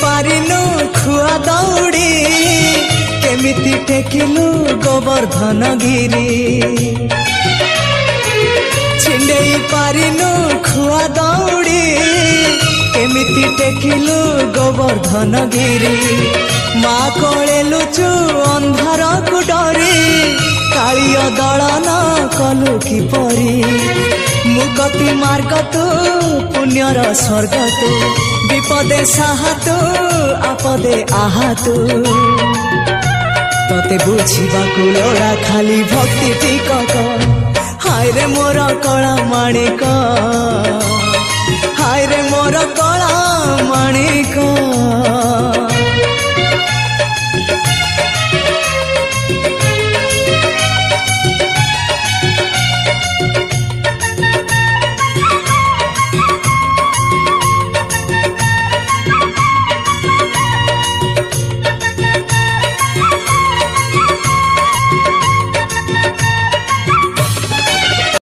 पारिनु खुआ दौड़ी केमिति टेकिलु गोवर्धन गिरी छिंडेई पारिनु खुआ दौड़ी केमिति टेकिलु गोवर्धन गिरी माँ कोले लुचु अंधार को डरी कालिय दलन कलु कि परी मुगति मार्ग तू पुण्यर स्वर्ग तू विपदे साहा तू आपदे आहा तू तते बुझिबाकु लोड़ा खाली भक्ति टिकक हाय रे मोर कला माणिक हाय रे मोर कला माणिक।